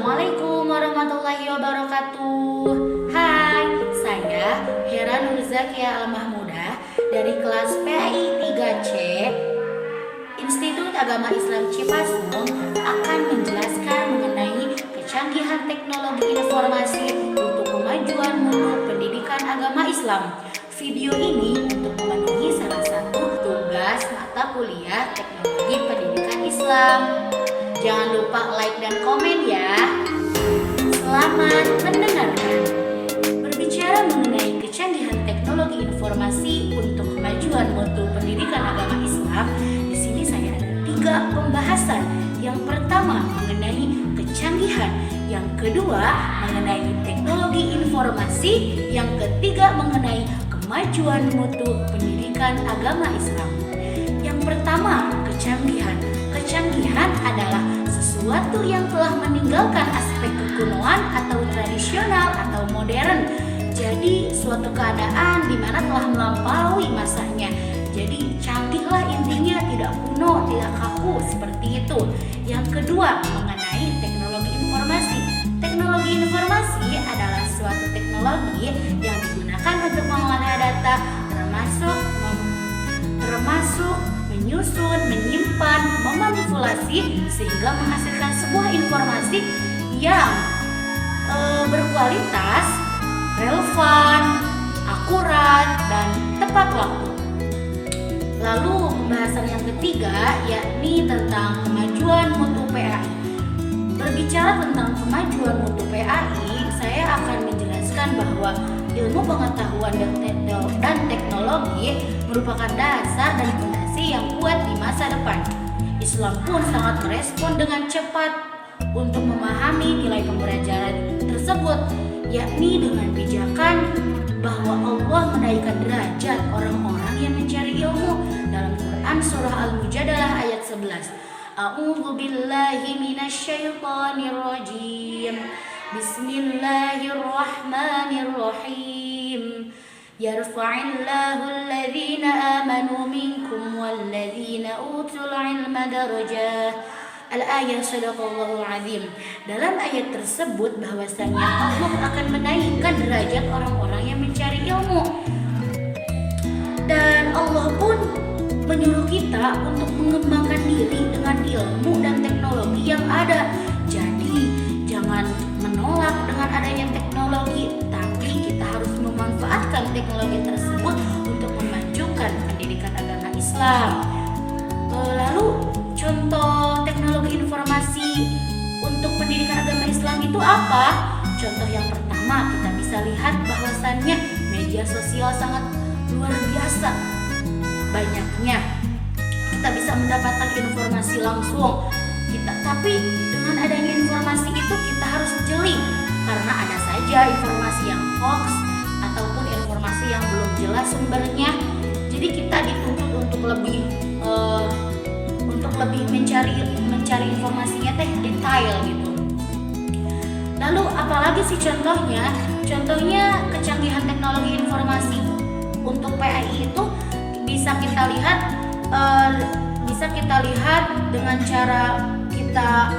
Assalamualaikum warahmatullahi wabarakatuh. Hai, saya Hera Nurzakia Al-Mahmudah dari kelas PAI 3C Institut Agama Islam Cipasung akan menjelaskan mengenai kecanggihan teknologi informasi untuk kemajuan mutu pendidikan agama Islam. Video ini untuk memenuhi salah satu tugas mata kuliah teknologi pendidikan Islam. Jangan lupa like dan komen ya. Selamat mendengarkan. Berbicara mengenai kecanggihan teknologi informasi untuk kemajuan mutu pendidikan agama Islam, di sini saya ada 3 pembahasan. Yang pertama mengenai kecanggihan, yang kedua mengenai teknologi informasi, yang ketiga mengenai kemajuan mutu pendidikan agama Islam. Yang pertama, kecanggihan. Kecanggihan adalah sesuatu yang telah meninggalkan aspek kekunoan atau tradisional atau modern. Jadi suatu keadaan di mana telah melampaui masanya. Jadi canggihlah intinya, tidak kuno, tidak kaku seperti itu. Yang kedua, mengenai teknologi informasi. Teknologi informasi adalah suatu teknologi yang digunakan untuk mengolah data termasuk menyusun, menyimpan, memanipulasi sehingga menghasilkan sebuah informasi yang berkualitas, relevan, akurat, dan tepat waktu. Lalu pembahasan yang ketiga yakni tentang kemajuan mutu PAI. Berbicara tentang kemajuan mutu PAI, saya akan menjelaskan bahwa ilmu pengetahuan dan teknologi merupakan dasar dan fondasi yang kuat di masa depan. Islam pun sangat merespon dengan cepat untuk memahami nilai pembelajaran tersebut, yakni dengan pijakan bahwa Allah menaikkan derajat orang-orang yang mencari ilmu dalam Quran surah Al-Mujadalah ayat 11. A'udzu billahi minasyaitonir rajim. Bismillahirrahmanirrahim. Yarfa'illahu alladhina amanu minkum walladhina utul ilma darajah. Al-ayat sadaqallahul azim. Dalam ayat tersebut bahwasanya Allah akan menaikkan derajat orang-orang yang mencari ilmu. Dan Allah pun menyuruh kita untuk mengembangkan diri dengan ilmu dan teknologi yang ada. Jadi jangan menolak dengan adanya teknologi, tapi kita harus memanfaatkan teknologi tersebut untuk memajukan pendidikan agama Islam. Lalu contoh teknologi informasi untuk pendidikan agama Islam itu apa? Contoh yang pertama, kita bisa lihat bahwasannya media sosial sangat luar biasa banyaknya. Kita bisa mendapatkan informasi langsung. Tapi dengan adanya informasi itu kita harus jeli, karena ada saja informasi yang hoax ataupun informasi yang belum jelas sumbernya. Jadi kita dituntut untuk lebih mencari informasinya detail gitu. Lalu apalagi sih contohnya? Contohnya kecanggihan teknologi informasi untuk PAI itu bisa kita lihat dengan cara kita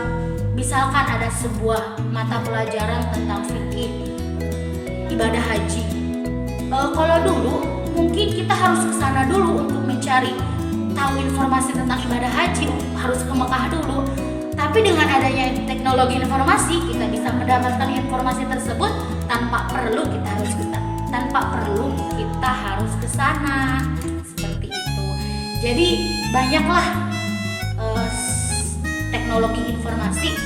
misalkan ada sebuah mata pelajaran tentang fikih ibadah haji. Kalau dulu mungkin kita harus ke sana dulu untuk mencari tahu informasi tentang ibadah haji, harus ke Mekah dulu. Tapi dengan adanya teknologi informasi, kita bisa mendapatkan informasi tersebut tanpa perlu kita harus ke sana. Seperti itu. Jadi banyaklah teknologi informasi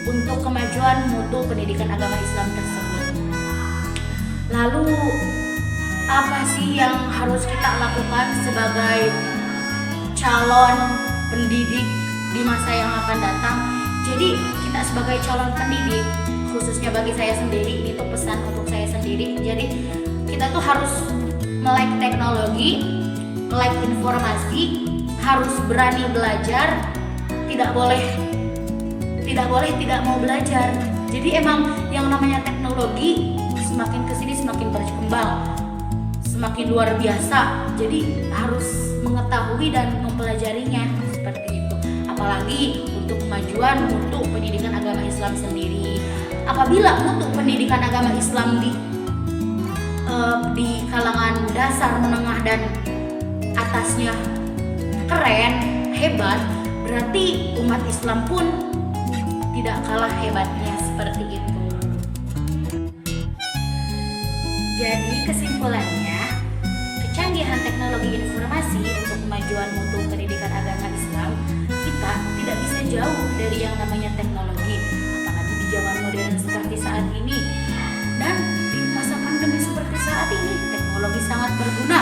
untuk kemajuan mutu pendidikan agama Islam tersebut. Lalu apa sih yang harus kita lakukan sebagai calon pendidik di masa yang akan datang? Jadi kita sebagai calon pendidik, khususnya bagi saya sendiri, ini tuh pesan untuk saya sendiri. Jadi kita tuh harus melek teknologi, melek informasi, harus berani belajar, tidak boleh tidak mau belajar. Jadi emang yang namanya teknologi semakin kesini semakin berkembang, semakin luar biasa. Jadi harus mengetahui dan mempelajarinya seperti itu. Apalagi untuk kemajuan mutu pendidikan agama Islam Islam sendiri. Apabila mutu pendidikan agama Islam di kalangan dasar, menengah, dan atasnya keren, hebat, berarti umat Islam pun tidak kalah hebatnya seperti itu. Jadi kesimpulannya, kecanggihan teknologi informasi untuk kemajuan mutu pendidikan agama Islam, kita tidak bisa jauh dari yang namanya teknologi, apalagi di zaman modern seperti saat ini. Dan di masa pandemi seperti saat ini, teknologi sangat berguna